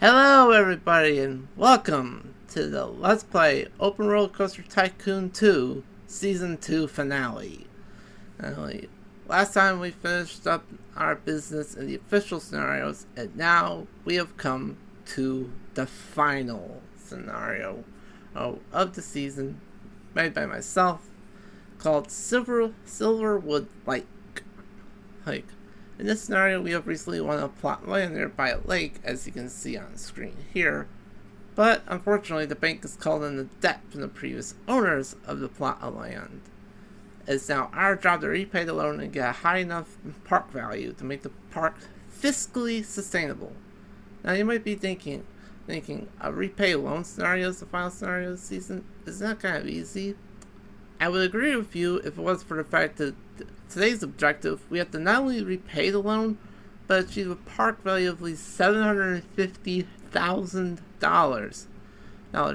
Hello everybody and welcome to the Let's Play OpenRCT Tycoon 2 Season 2 finale. Last time we finished up our business in the official scenarios, and now we have come to the final scenario of the season, made by myself, called Silverwood Lake. In this scenario, we have recently won a plot land nearby a lake, as you can see on the screen here. But unfortunately, the bank is called into debt from the previous owners of the plot of land. It's now our job to repay the loan and get a high enough park value to make the park fiscally sustainable. Now you might be thinking, a repay loan scenario is the final scenario of the season. Isn't that kind of easy? I would agree with you if it was for the fact that today's objective, we have to not only repay the loan, but achieve a park value of at least $750,000,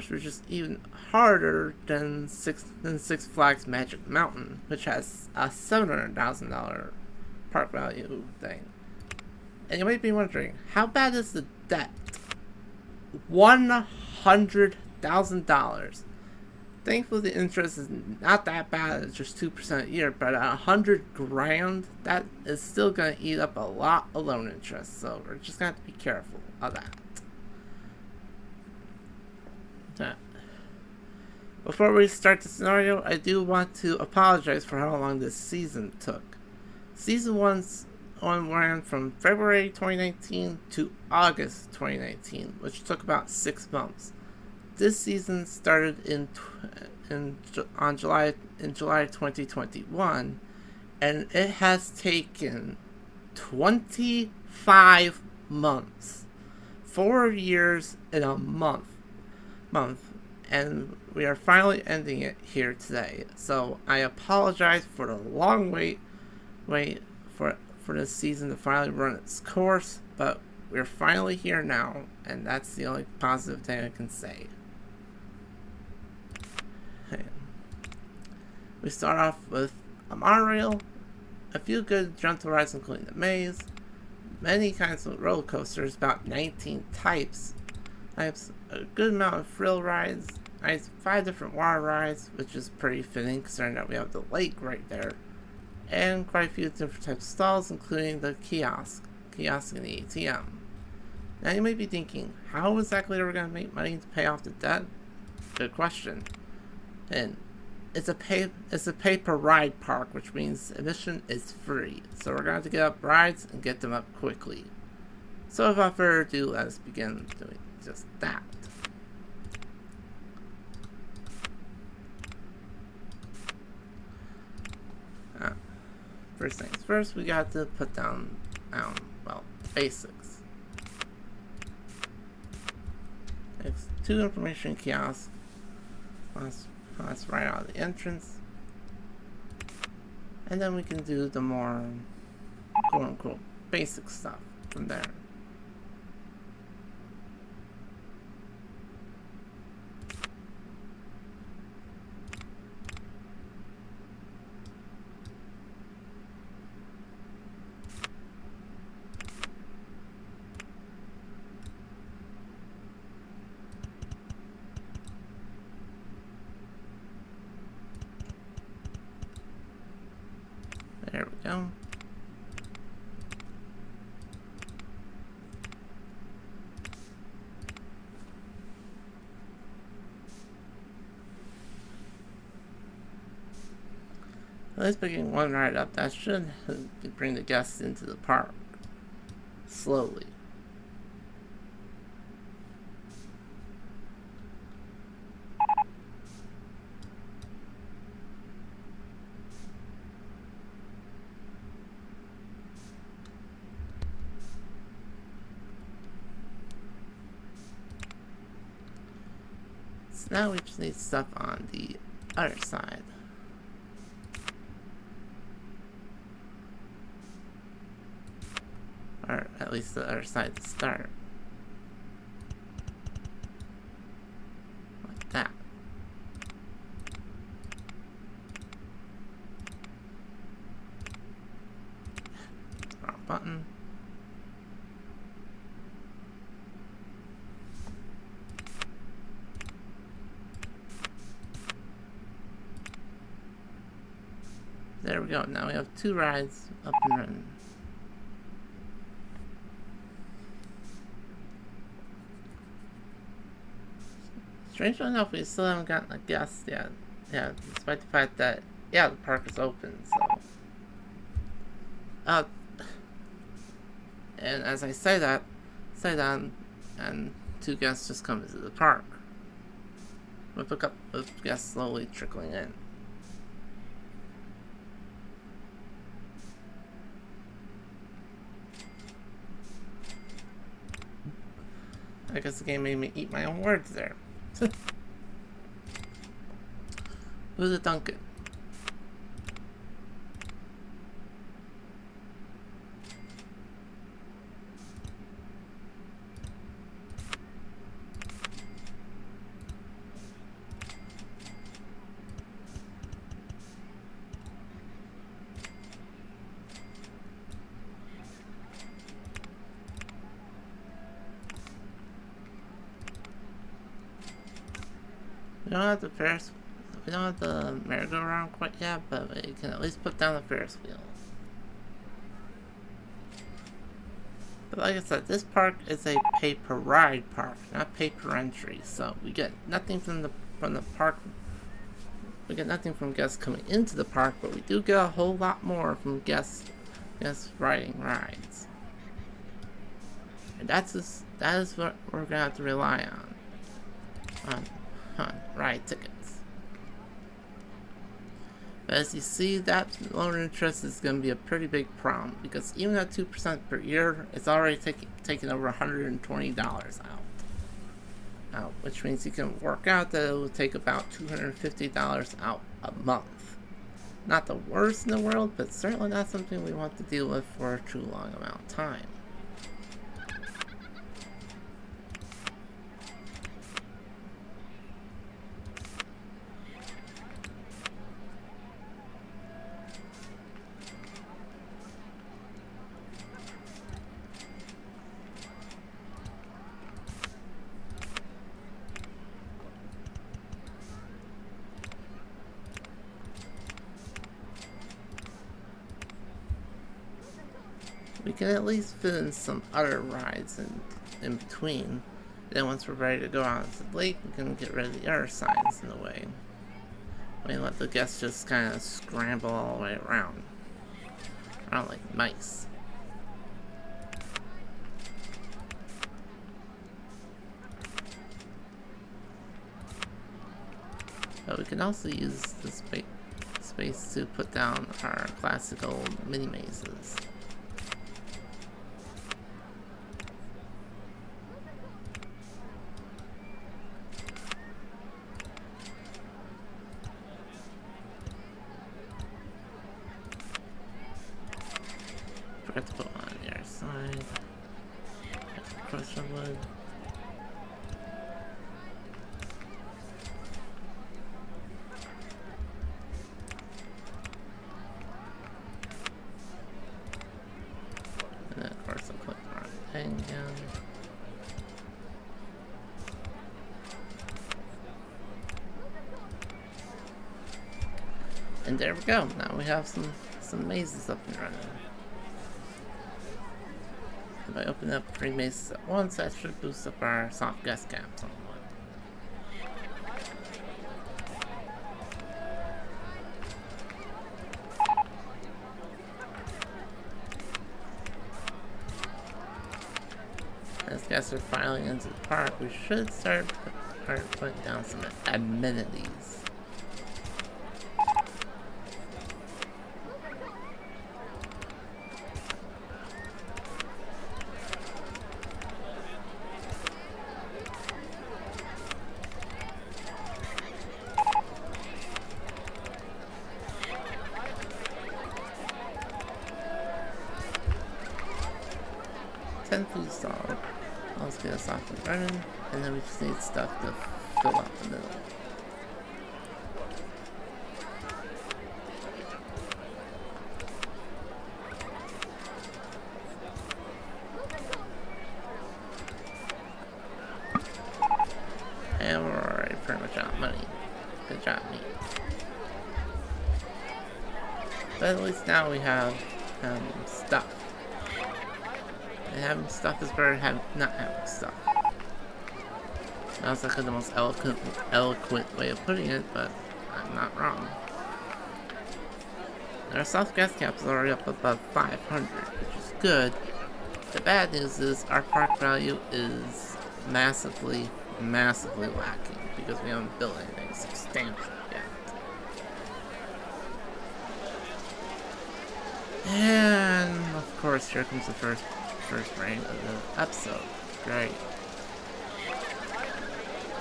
which is even harder than Six Flags Magic Mountain, which has a $700,000 park value thing. And you might be wondering, how bad is the debt? $100,000. Thankfully, the interest is not that bad. It's just 2% a year, but at $100,000, that is still going to eat up a lot of loan interest. So we're just going to have to be careful of that. Before we start the scenario, I do want to apologize for how long this season took. Season 1 ran from February 2019 to August 2019, which took about 6 months. This season started in July 2021, and it has taken 25 months, 4 years and a month, and we are finally ending it here today. So I apologize for the long wait for this season to finally run its course, but we're finally here now, and that's the only positive thing I can say. We start off with a monorail, a few good gentle rides including the maze, many kinds of roller coasters, about 19 types, a good amount of thrill rides, 5 different water rides, which is pretty fitting considering that we have the lake right there, and quite a few different types of stalls including the kiosk and the ATM. Now you might be thinking, how exactly are we going to make money to pay off the debt? Good question. And it's a pay per ride park, which means admission is free. So we're going to have to get up rides and get them up quickly. So without further ado, let us begin doing just that. First things first, we got to put down basics. It's 2 information kiosks. That's right out of the entrance, and then we can do the more quote-unquote basic stuff from there. There we go. Let's begin one ride up. That should bring the guests into the park slowly. Now we just need stuff on the other side. Or at least the other side to start. Like that. Wrong button. There we go. Now we have 2 rides up and running. Strangely enough, we still haven't gotten a guest yet. Yeah, despite the fact that, yeah, the park is open, so. And as I say that, and 2 guests just come into the park. With a couple of guests slowly trickling in. I guess the game made me eat my own words there. Who's a Duncan? We don't have the Ferris. We don't have the merry-go-round quite yet, but we can at least put down the Ferris wheel. But like I said, this park is a pay-per-ride park, not pay-per-entry. So we get nothing from the park. We get nothing from guests coming into the park, but we do get a whole lot more from guests riding rides. And that is what we're gonna have to rely on ride tickets. But as you see, that loan interest is going to be a pretty big problem, because even at 2% per year, it's already taking over $120 out. Which means you can work out that it will take about $250 out a month. Not the worst in the world, but certainly not something we want to deal with for a too long amount of time. We can at least fit in some other rides in between. Then once we're ready to go out into the lake, we can get rid of the other signs in the way. We let the guests just kind of scramble all the way around like mice. But we can also use the space to put down our classical mini mazes. Forgot to put one on the other side. Crusher wood. And then of course I'll put our thing down. And there we go. Now we have some mazes up and running. If I open up 3 mazes at once, that should boost up our soft guest count somewhat. As guests are filing into the park, we should start putting down some amenities. Food stall. Let's get us off and running, and then we just need stuff to fill out the middle. And we're already pretty much out of money. Good job, me. But at least now we have stuff. And having stuff is better than not having stuff. That's like the most eloquent way of putting it, but I'm not wrong. Our soft gas cap is already up above 500, which is good. The bad news is our park value is massively lacking because we haven't built anything substantial yet. And of course, here comes the first rain of the episode. Great.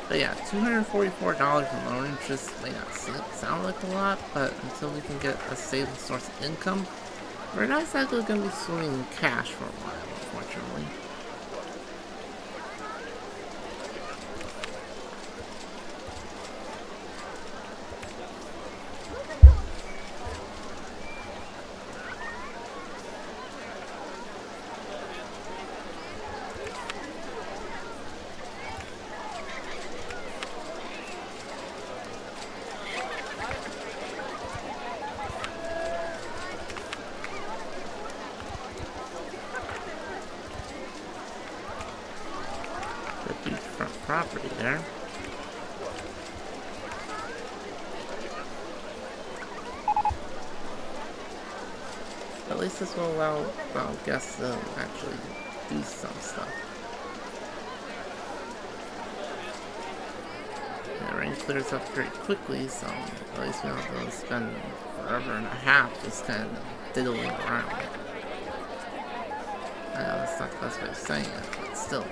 But yeah, $244 in loan interest may not sound like a lot, but until we can get a stable source of income, we're not exactly going to be swimming in cash for a while, unfortunately. Property there. At least this will allow guests to actually do some stuff. And the rain clears up pretty quickly, so at least we don't have to spend forever and a half just kind of diddling around. I know that's not the best way of saying it, but still.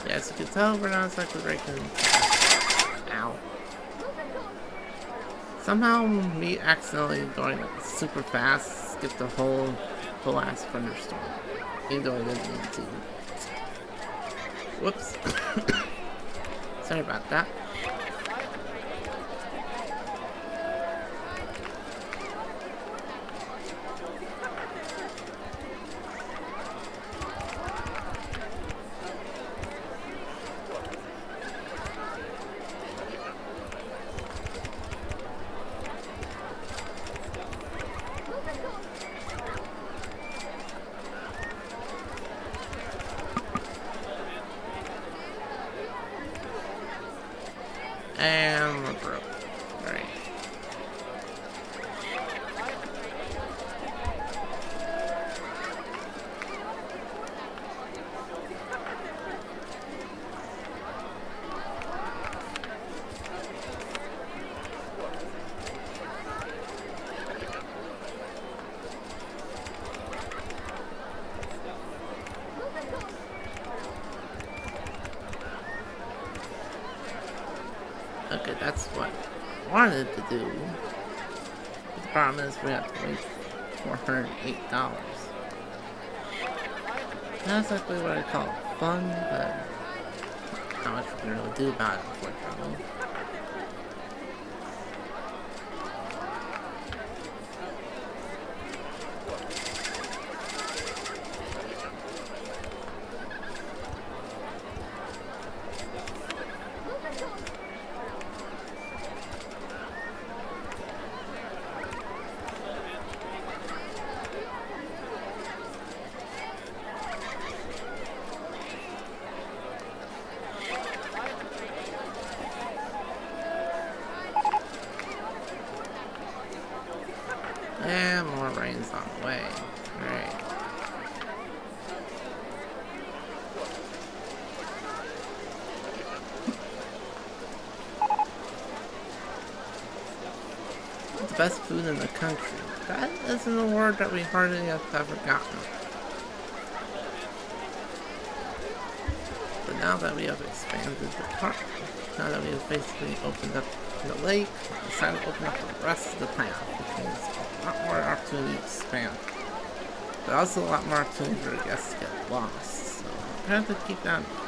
As you can tell, we're not exactly breaking. Ow. Somehow, me accidentally going like super fast skipped the whole ass thunderstorm. Even though I didn't need to. Whoops. Sorry about that. And we're broke. Right. Okay, that's what I wanted to do. But the problem is we have to wait $408. Not exactly what I call fun, but not much we can really do about it, unfortunately. And more rain's on the way. Alright. The best food in the country. That is an award that we hardly have ever gotten. But now that we have expanded the park, now that we have basically opened up the lake, we decided to open up the rest of the path, which means a lot more opportunity to expand. But also a lot more opportunity for the guests to get lost. So I have to keep that in mind.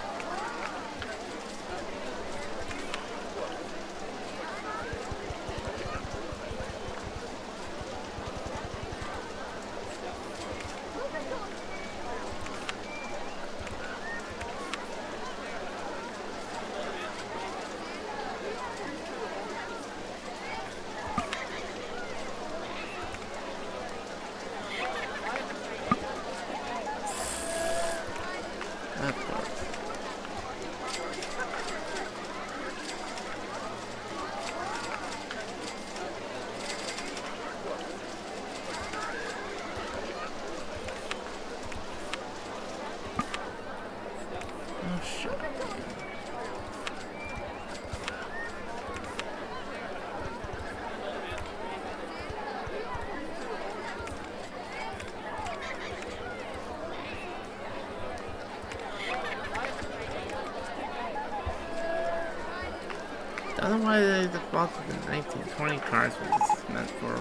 know why they defaulted to 1920 cards, which is meant for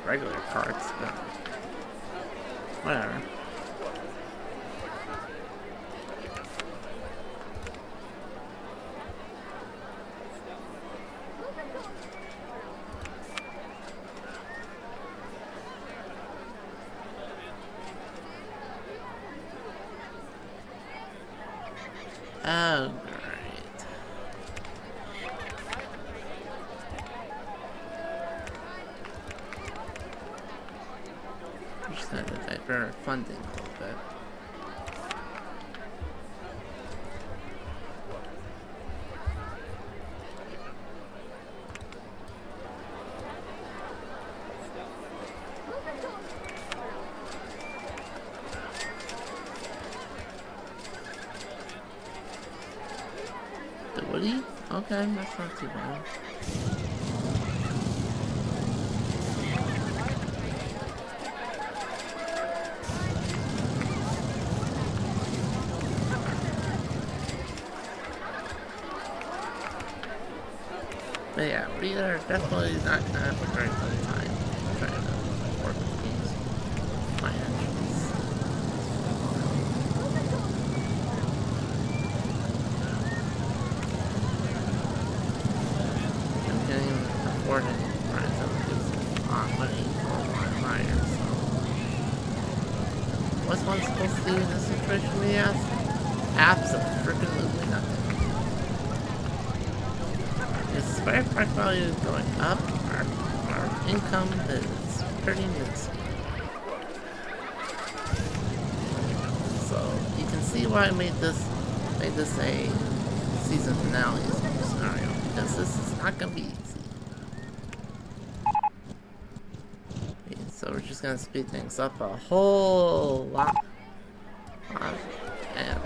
regular cards, but whatever. Oh, great. I'm just going to divert funding a little bit. Woody? Okay, that's not too bad. But yeah, we are definitely not gonna have a very fun time trying to work with these my actions. Afford any prize that would give a lot of money for my minor, so what's one supposed to do in this situation, we ask? Absolutely nothing. Despite price value going up, our income is pretty minuscule. So you can see why I made this a season finale scenario, because this is not gonna be easy. So we're just gonna speed things up a whole lot. And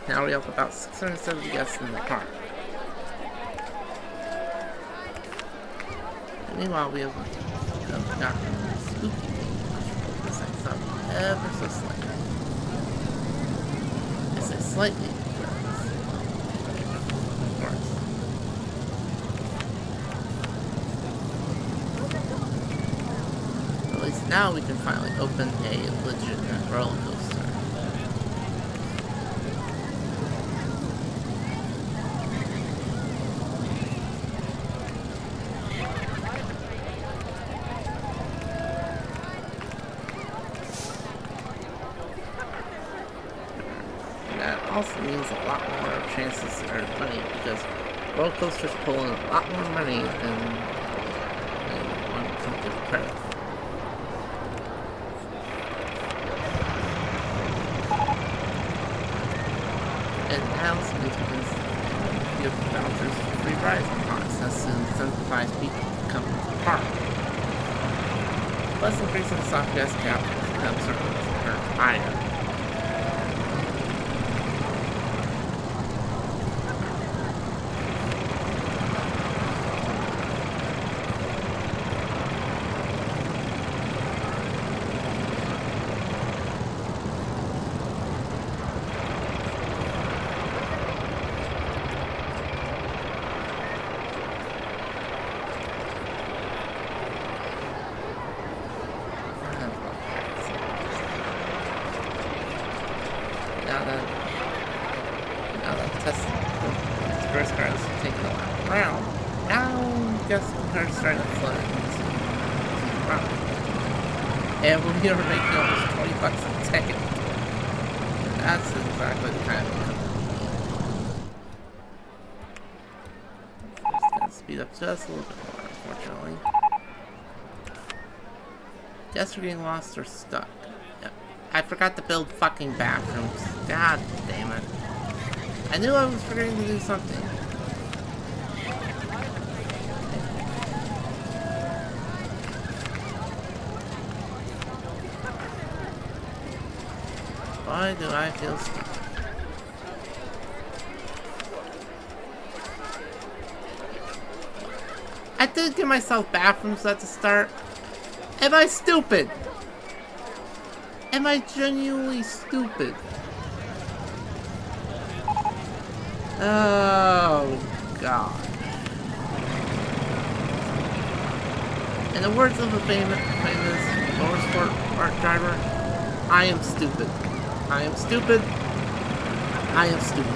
now we have about 670 guests in the park. And meanwhile, we have gotten spooky things, which will this things up ever so slightly. I say slightly because, of course. At least now we can finally open a legitimate roller coaster. And that also means a lot more chances to earn money, because roller coasters pull in a lot more money than one can give credit for. And that also means we can give vouchers for free rides and contests to incentivize people to come to the park. Plus, increasing the soft gas cap certainly doesn't hurt either. Now that test first card is taking a lap around, now I guess we're starting to flood into the round. And we're here making almost $20 a ticket. That's exactly the kind of income we need. Just gonna speed up just a little bit more, unfortunately. Guess we're getting lost or stuck. I forgot to build fucking bathrooms. God damn it. I knew I was forgetting to do something. Why do I feel stupid? I did give myself bathrooms at the start. Am I stupid? Am I genuinely stupid? Oh, God. In the words of a famous motorsport art driver, I am stupid. I am stupid. I am stupid.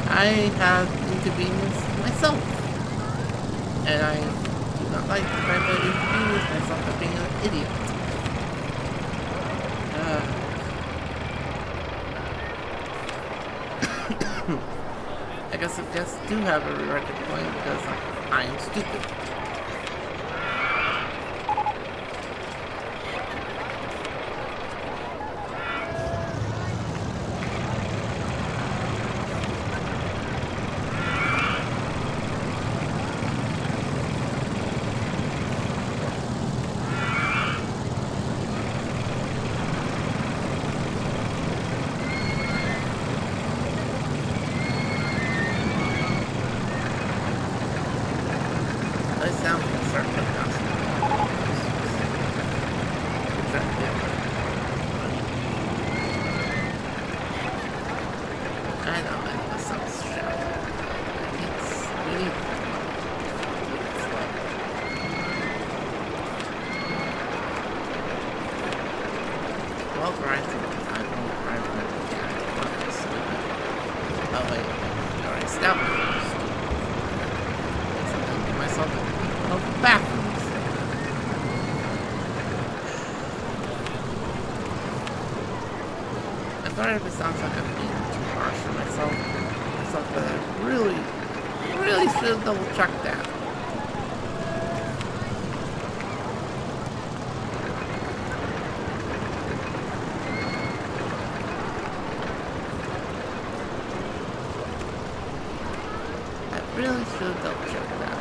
I have inconvenienced myself. And I do not like the fact that I inconvenience myself by being an idiot. I guess I do have a right to complain because I am stupid. Sorry if it sounds like I'm being too harsh on myself, but I really should have double checked that. I really should have double checked that.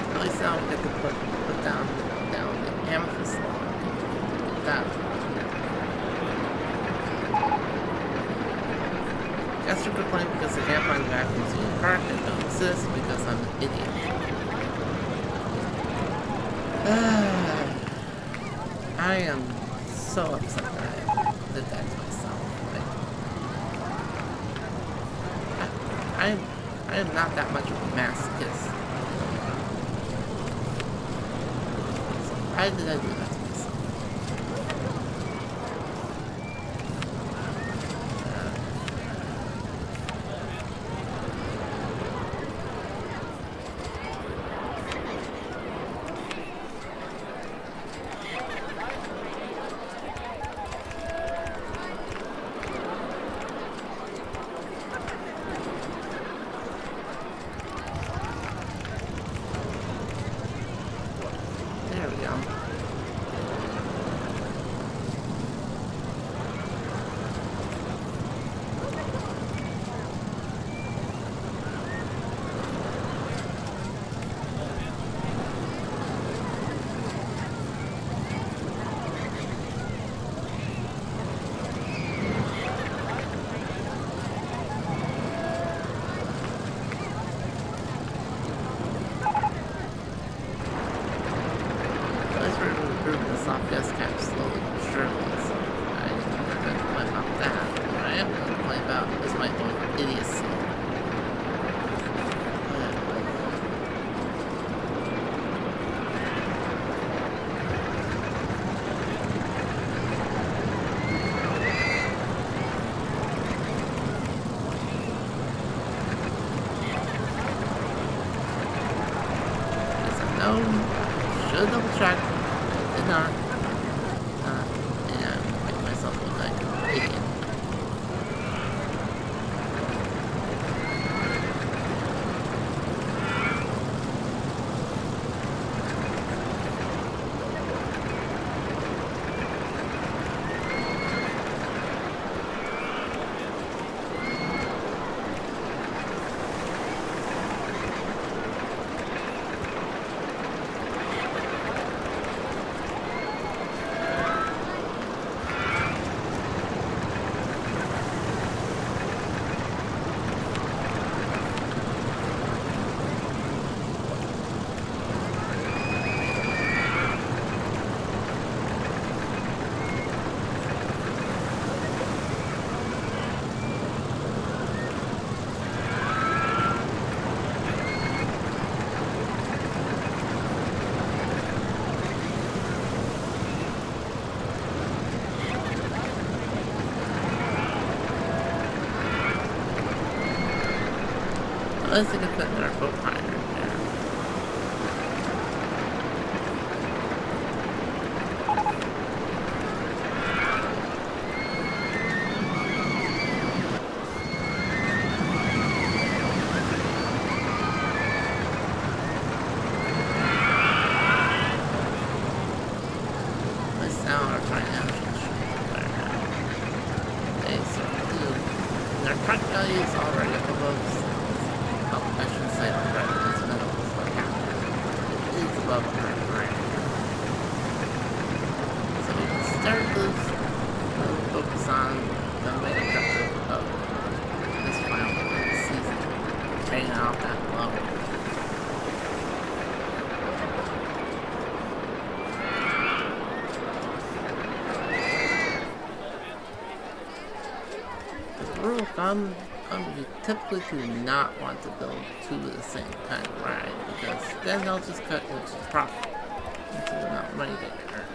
At least now we get to put down the amethyst log. That. Guess you're complaining because I can't find vacuums in the park that don't exist because I'm an idiot. I am so upset that I did that to myself. I am not that much of a masochist. So why did I do that? Should double check. Did not. And I make myself look like an idiot. At least they can put their boat higher in there. At least now our financial should better now. They sort of do. And their truck value is already up above. I shouldn't say already, it's been almost like half. It is above 100 right now. So we can start this, focus on the main objective of this final season, paying off that loan. As a rule of thumb, you typically do not want to build two of the same kind of ride, because then they'll just cut into the profit, into the amount of money they can earn.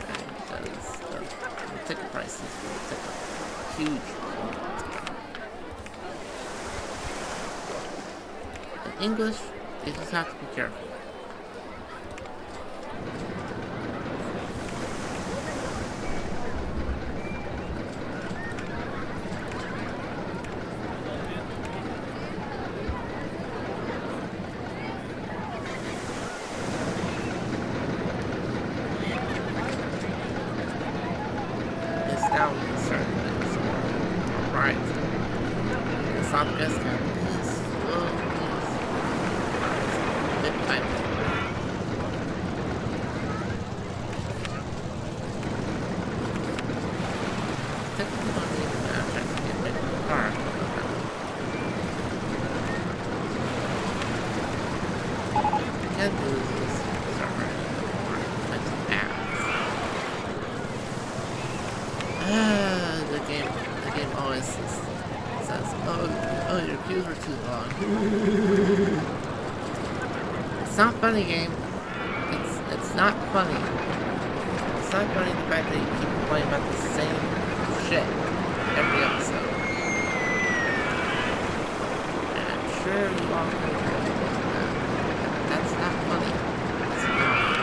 And because the ticket prices will take a huge amount. In English, you just have to be careful. Now we can start getting some more rides. The soft gas cap is slowly rising, bit by bit. Technically, don't need to try to get rid of the car. What we can do is start running more types of ads. The game always says, oh, your queues are too long. It's not funny, game. It's not funny. It's not funny the fact that you keep complaining about the same shit every episode. And I'm sure you all can agree with that. That's not funny. It's not.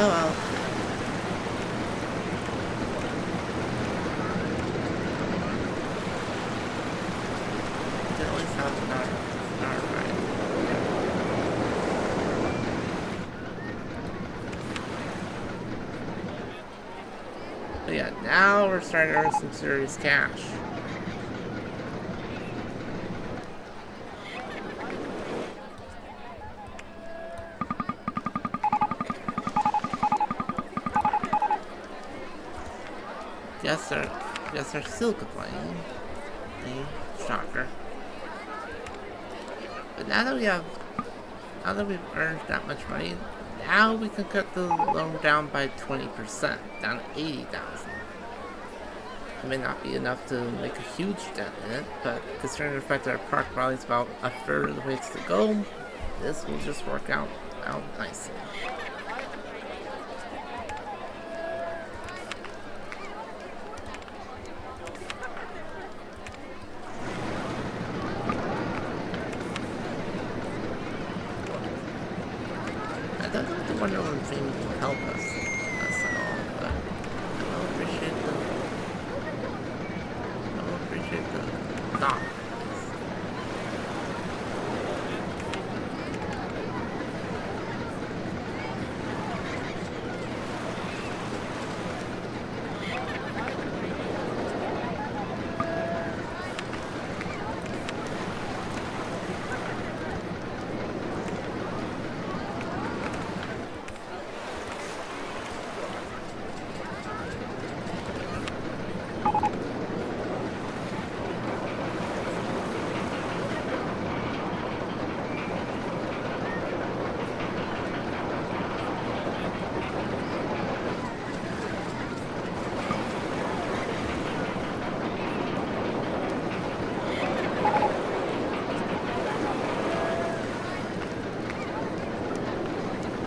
Oh well. We can at least have another ride. But yeah, now we're starting to earn some serious cash. Guess they're still complaining. Hey, shocker. But now that we've earned that much money, now we can cut the loan down by 20%, down to 80,000. It may not be enough to make a huge dent in it, but considering the fact that our park rally is about a third of the way to go, this will just work out nicely. I don't know if the Wonderland theme will help us at all, but I will appreciate the thought.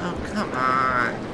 Oh, come on.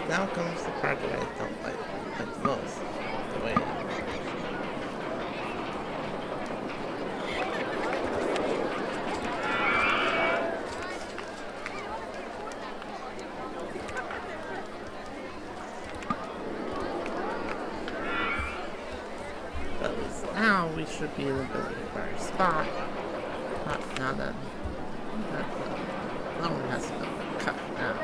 Now comes the part that I don't like the most. The way but at least now we should be in a bit of a better spot. Now that the loan has been cut down.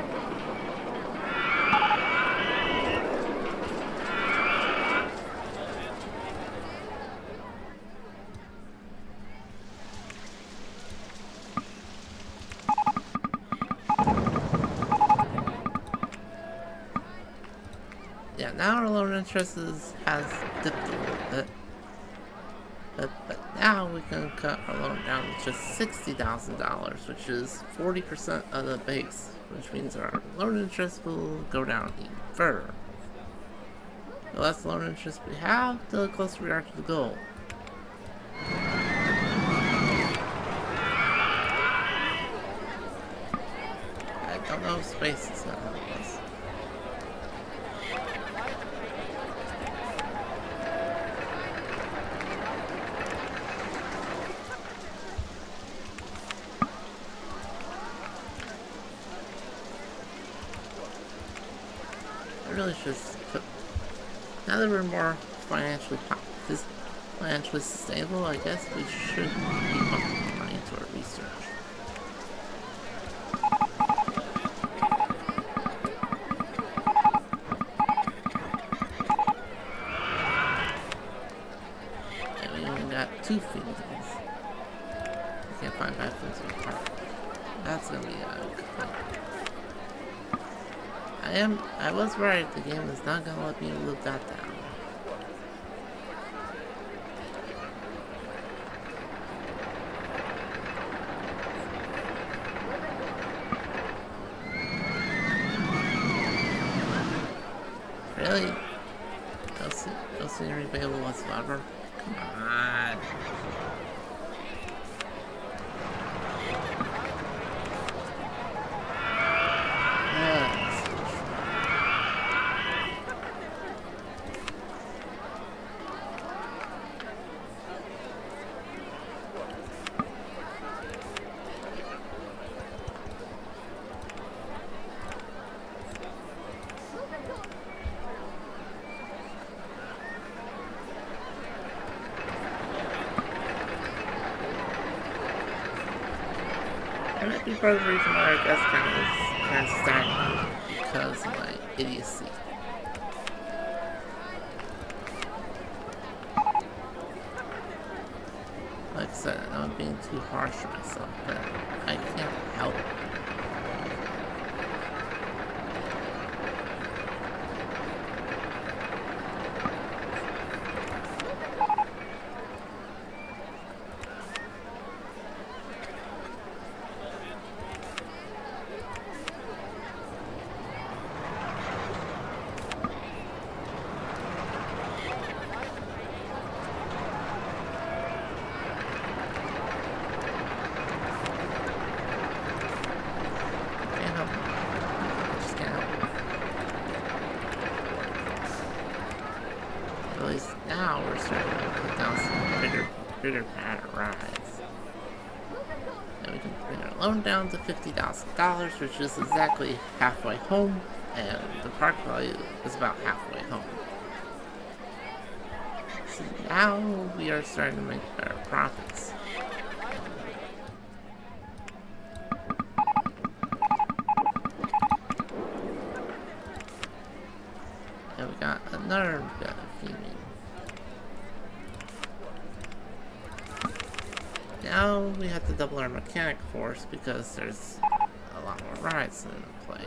yeah, now our loan interest has dipped a little bit. But now we can cut our loan down to just $60,000, which is 40% of the base, which means our loan interest will go down even further. The less loan interest we have, the closer we are to the goal. I don't know if space is gonna help us. I really should put. Now that we're more financially sustainable, I guess we should be pumping money into our research. And we only got 2 females. We can't find bathrooms in the park. That's gonna be good. I was right, the game is not gonna let me live that down. Really? No scenery available whatsoever? Come on. That might be part of the reason why our guest count is kind of stagnant, because of my idiocy. Like I said, I know I'm being too harsh on myself, but I can't help it. At least now we're starting to put down some bigger bad rides. And we can bring our loan down to $50,000, which is exactly halfway home, and the park value is about halfway home. So now we are starting to make better profits. And we got another bit of theming. Now we have to double our mechanic force because there's a lot more rides in play.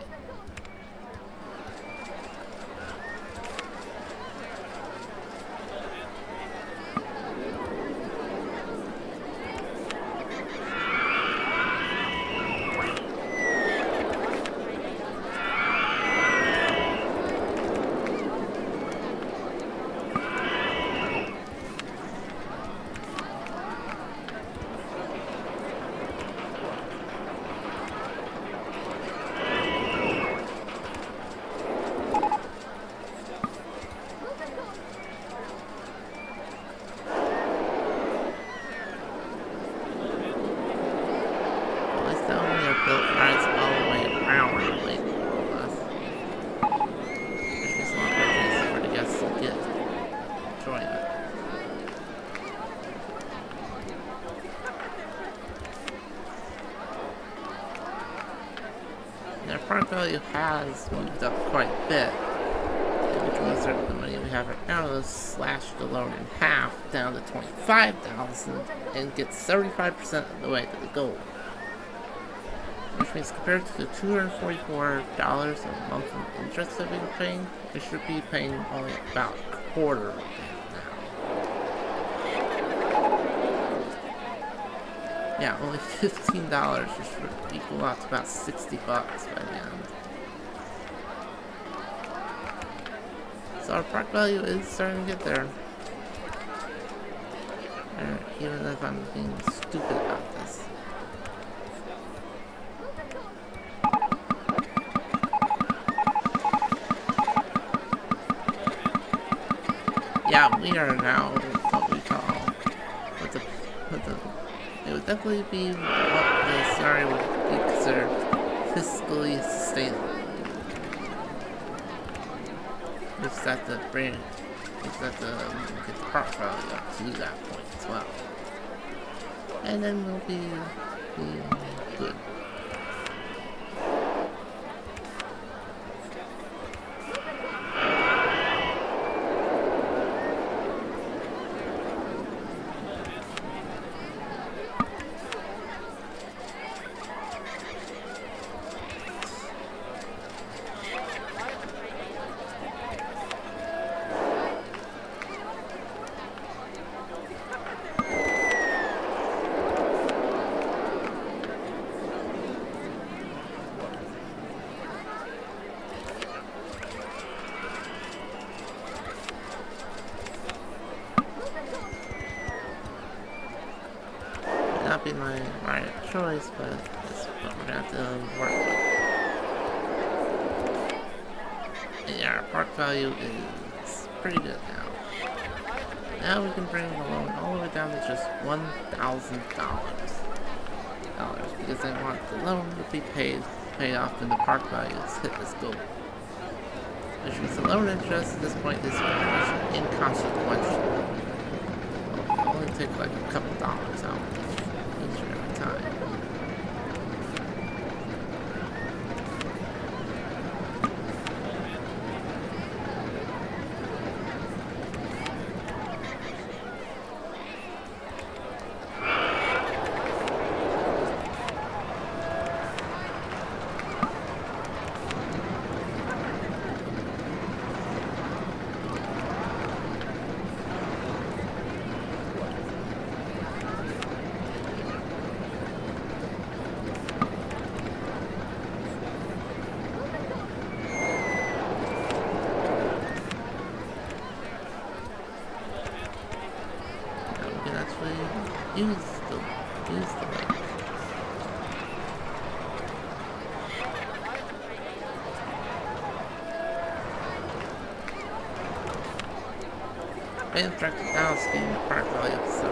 Built rides all the way around the lake, more or less. There's just a lot more places for the guests to get enjoyment. And our park value has moved up quite a bit. And we can insert the money we have right now to slash the loan in half down to $25,000 and get 75% of the way to the goal. which means compared to the $244 a month in interest that we've been paying, we should be paying only about a quarter of that now. Yeah, only $15, which would equal out to about $60 by the end. So our park value is starting to get there. Even if I'm being stupid about this. Yeah, we are now what we call it would definitely be what the scenario would be considered fiscally sustainable. Just have to get the park value up to that point as well. And then we'll be good. Not be my choice, but it's what we're gonna have to work with. And yeah, our park value is pretty good now. Now we can bring the loan all the way down to just $1,000. Because I want the loan to be paid off when the park values hit this goal. Which means the loan interest at this point is pretty much inconsequential. It'll only take like a couple dollars out each and every time. Use the lake. And directed down scheme the park value up to $750,000.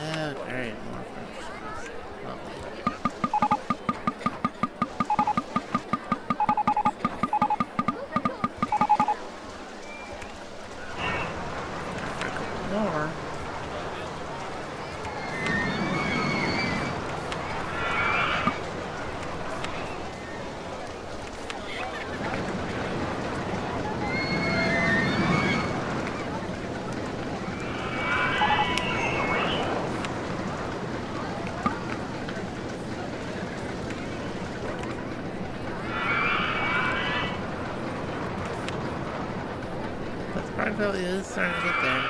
Oh great, more furnishings. Lovely. More. But the park value is starting to get there.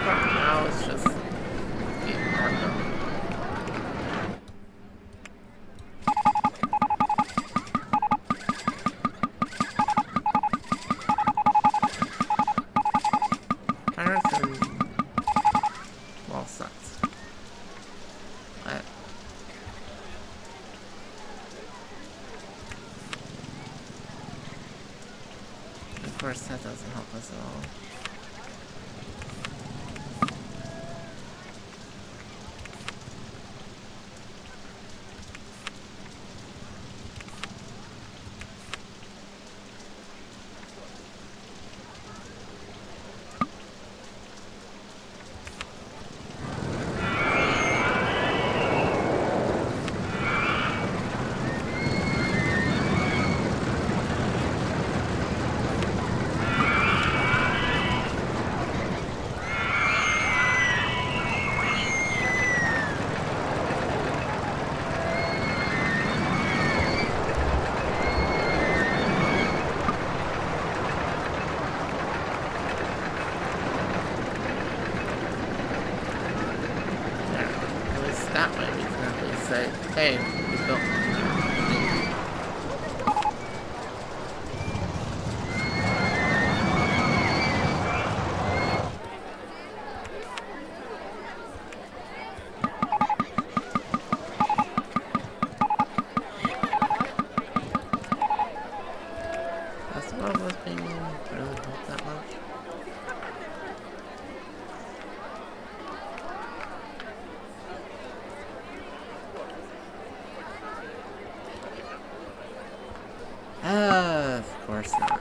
Now it's just getting hard though. doesn't help us at all. That way we can at least say, hey, we built one. That's what was being really helped that much. Of course not.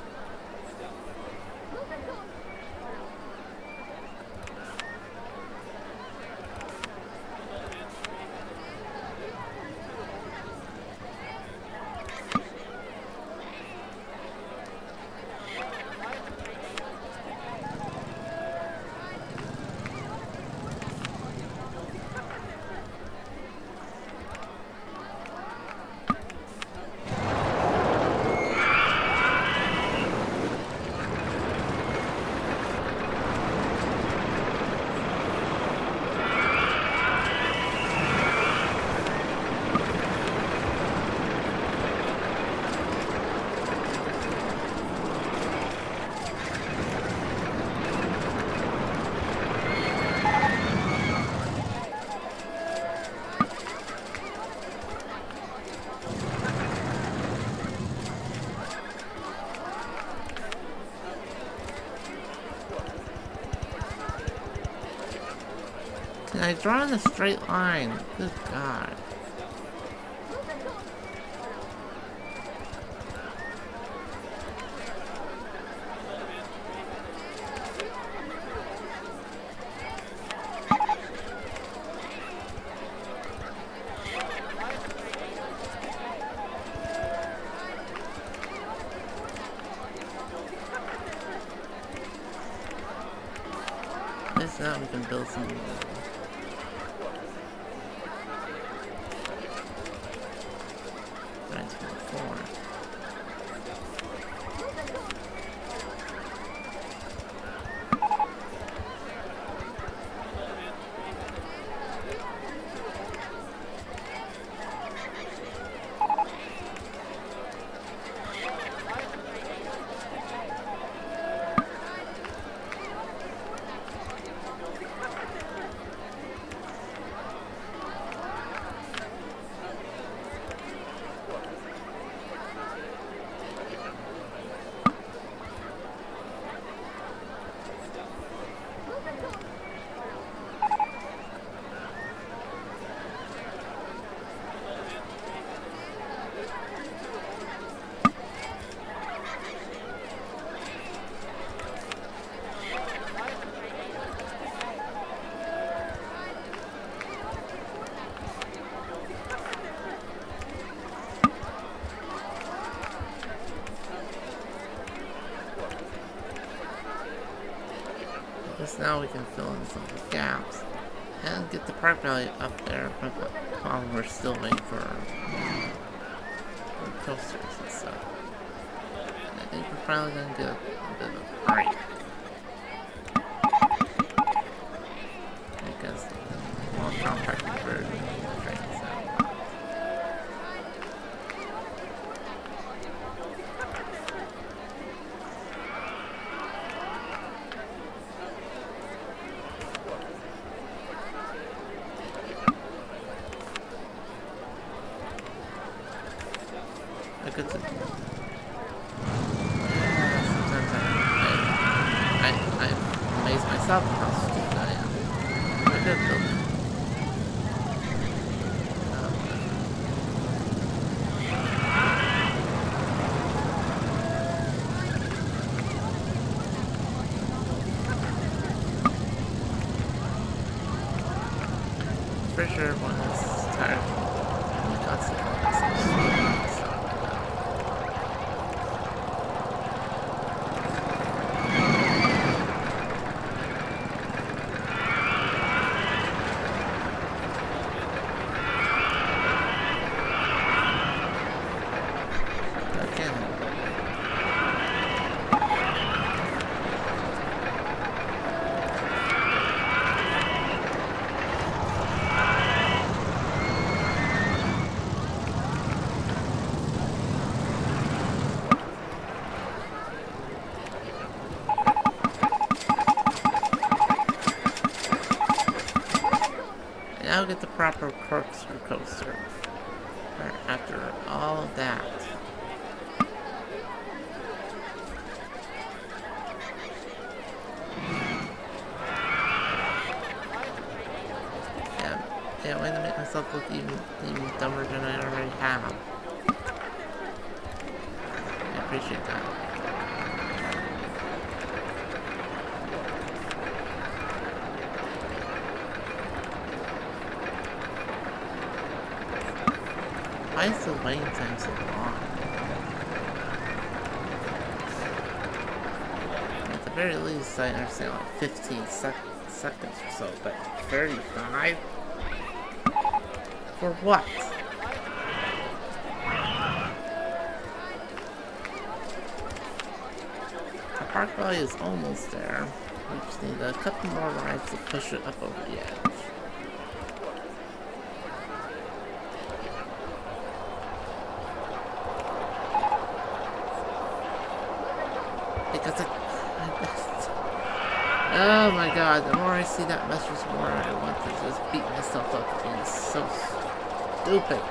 Can I draw in a straight line? Good God. At least now we can build some. Because now we can fill in some of the gaps and get the part value up there while we're still waiting for our coasters and stuff. And I think we're finally going to get a bit of a break. Because the more compact converted trains out. Sometimes myself how stupid I am. I did build it. Pretty sure everyone is tired of me constantly calling myself stupid. So, now get the proper corkscrew coaster. After all of that. Yeah, way to make myself look even dumber than I already have. I appreciate that. Why is the waiting time so long? At the very least, I understand like 15 seconds or so, but 35? For what? The park value is almost there. We just need a couple more rides to push it up over the edge. Because oh my god, the more I see that message, the more I want to just beat myself up for being so stupid.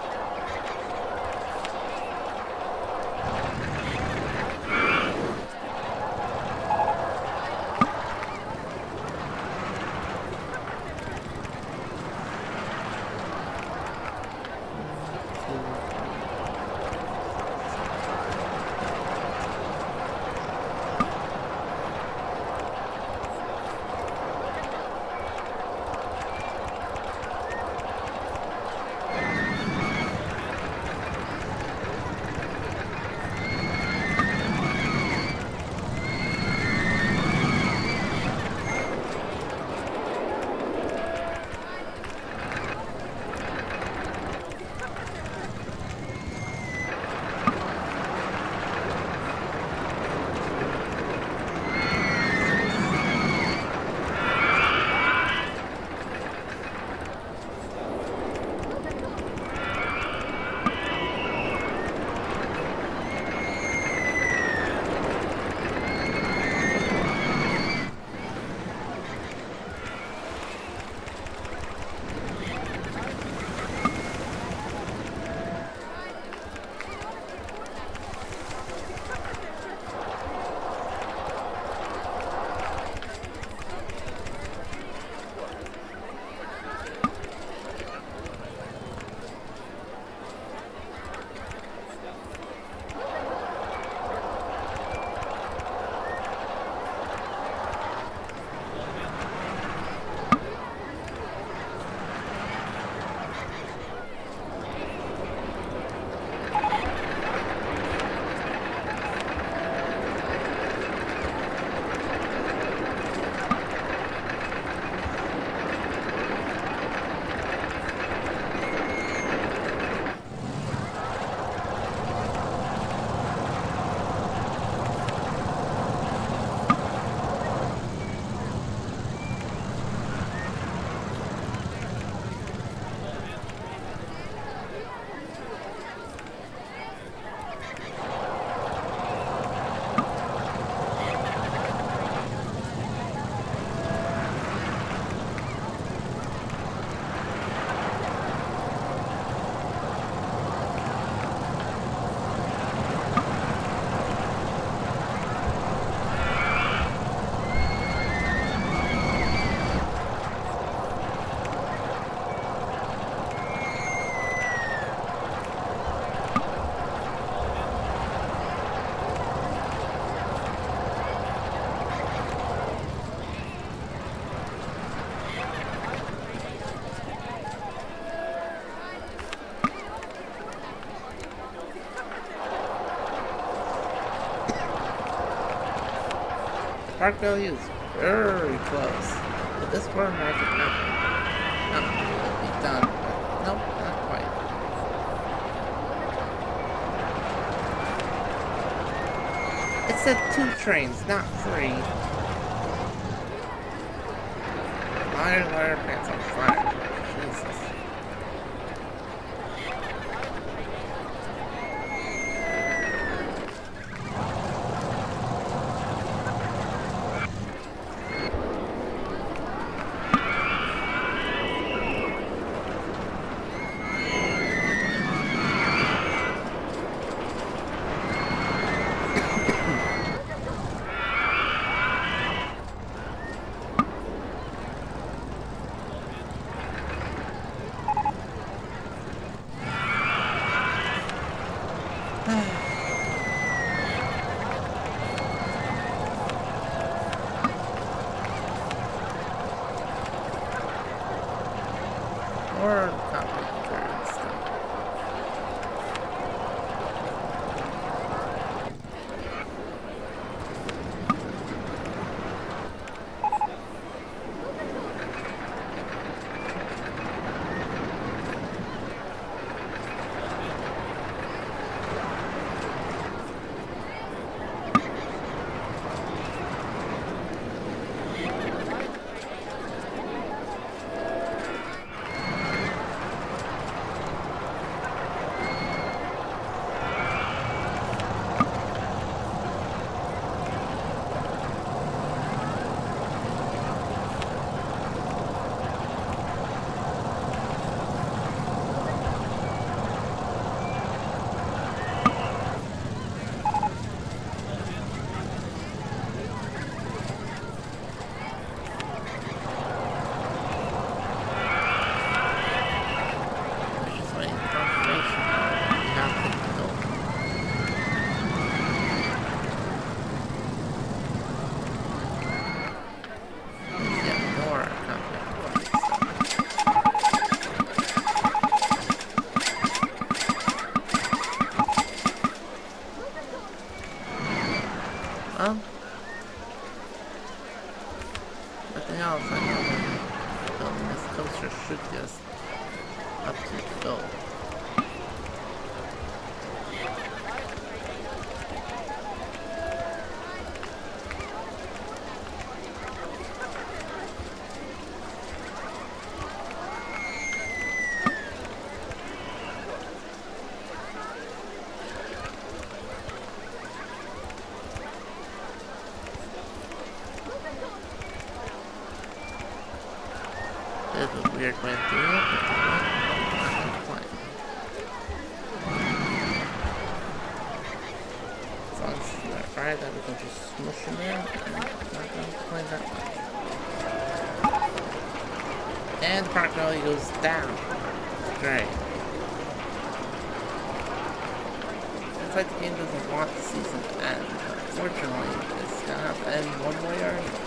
park value is very close. But this one I think it'll be done. But nope, not quite. It said 2 trains, not 3. Liar, pants on fire. Jesus. Or complicated stuff. Nothing else I know that building this coaster should get us up to the goal. It's a weird way of doing it, but I'm fine. As long as it's not right, that we can just smush in there, and I'm not going to complain that much. And the park value goes down. Great. It's like the game doesn't want the season to end, but unfortunately, it's going to have to end one way or another.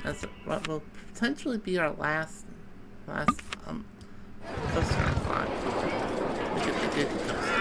That's what will potentially be our last coaster unlock. We get the Giga coaster.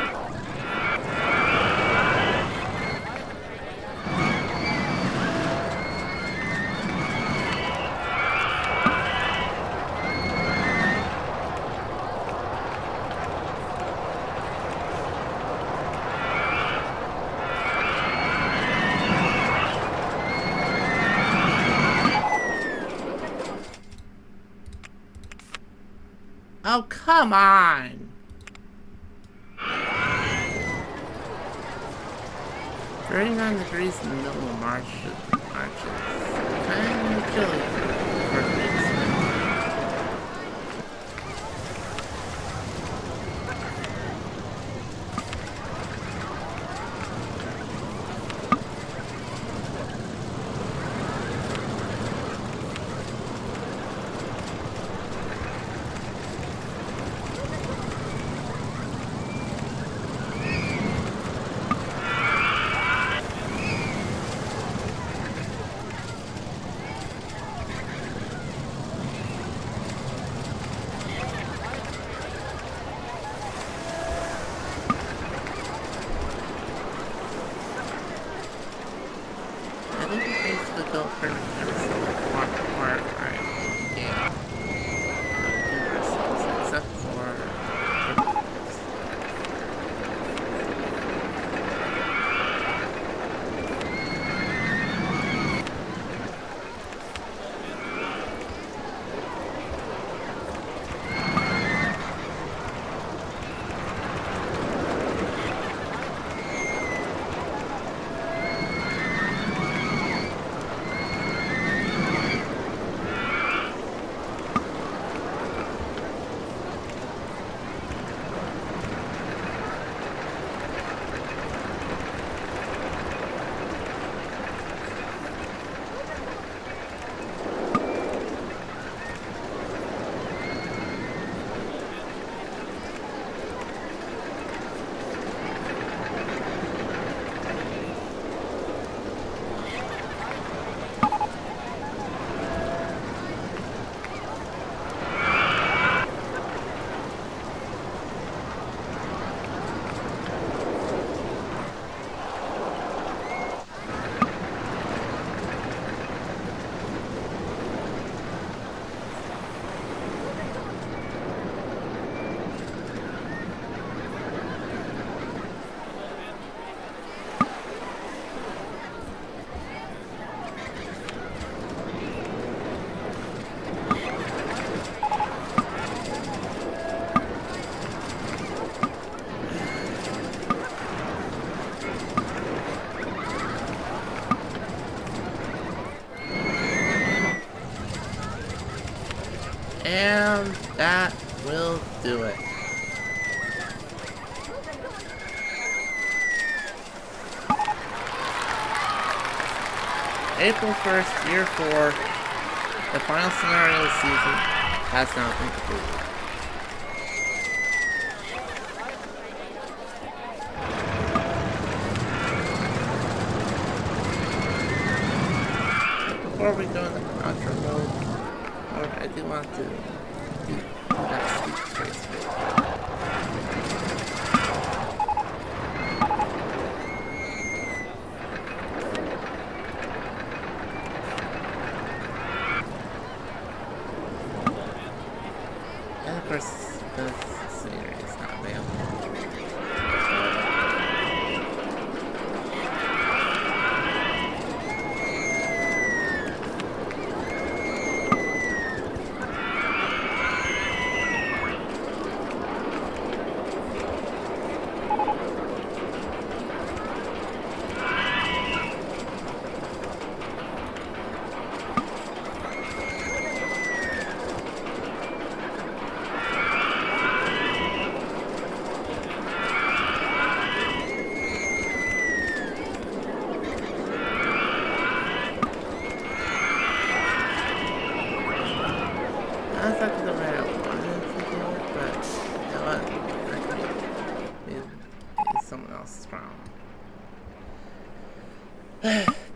Oh, come on! 39 degrees in the middle of March is kind of chilly for weeks. I think we basically built pretty much every single part I can do ourselves, except for and that will do it. April 1st, year 4, the final scenario of the season has now been completed. Before we go in the outro mode, I do want to do that sweet trace real quick. And of course, the scenery is not available. That's not the way I wanted to do it, but you know what? It's someone else's problem.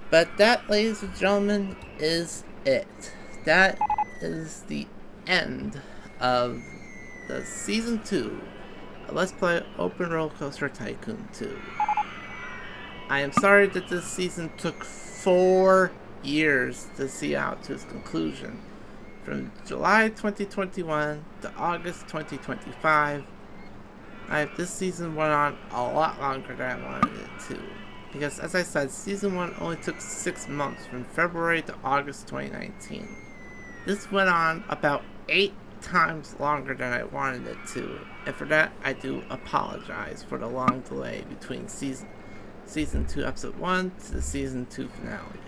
But that, ladies and gentlemen, is it. That is the end of the Season 2 of Let's Play OpenRCT2 Tycoon 2. I am sorry that this season took 4 years to see out to its conclusion. From July 2021 to August 2025. This season went on a lot longer than I wanted it to. Because as I said, Season 1 only took 6 months, from February to August 2019. This went on about 8 times longer than I wanted it to, and for that I do apologize for the long delay between Season 2 Episode 1 to the Season 2 finale.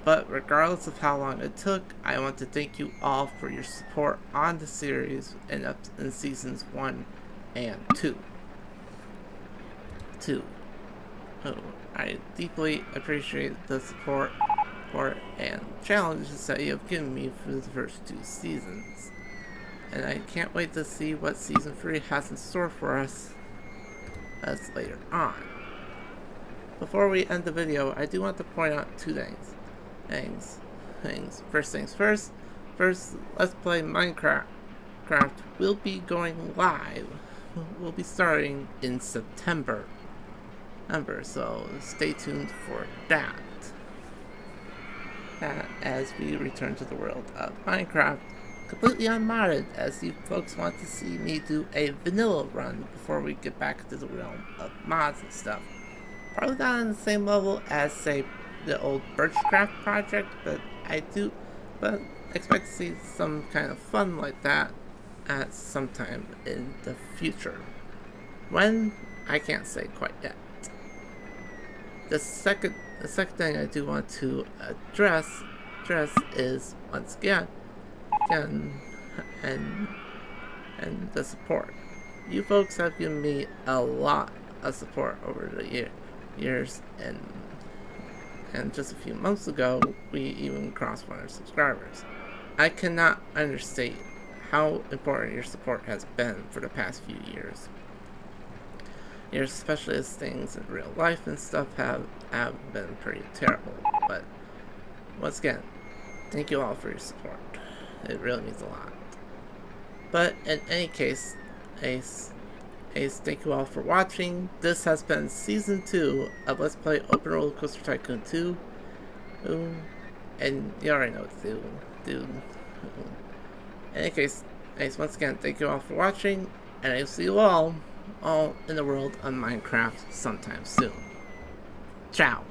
But regardless of how long it took, I want to thank you all for your support on the series in Seasons 1 and 2. I deeply appreciate the support and challenges that you have given me for the first 2 seasons. And I can't wait to see what Season 3 has in store for us later on. Before we end the video, I do want to point out 2 things. First things first, Let's Play Minecraft will be going live. We'll be starting in September, so stay tuned for that. As we return to the world of Minecraft, completely unmodded, as you folks want to see me do a vanilla run before we get back into the realm of mods and stuff. Probably not on the same level as, say, the old Birchcraft project, but expect to see some kind of fun like that at some time in the future. When, I can't say quite yet. The second thing I do want to address is, once again, and the support. You folks have given me a lot of support over the years, and just a few months ago, we even crossed 100 subscribers. I cannot understate how important your support has been for the past few years. Especially as things in real life and stuff have been pretty terrible. But once again, thank you all for your support. It really means a lot. But in any case, thank you all for watching. This has been Season 2 of Let's Play OpenRCT2 Tycoon 2. And you already know what to do. In any case, once again, thank you all for watching, and I'll see you all in the world of Minecraft sometime soon. Ciao.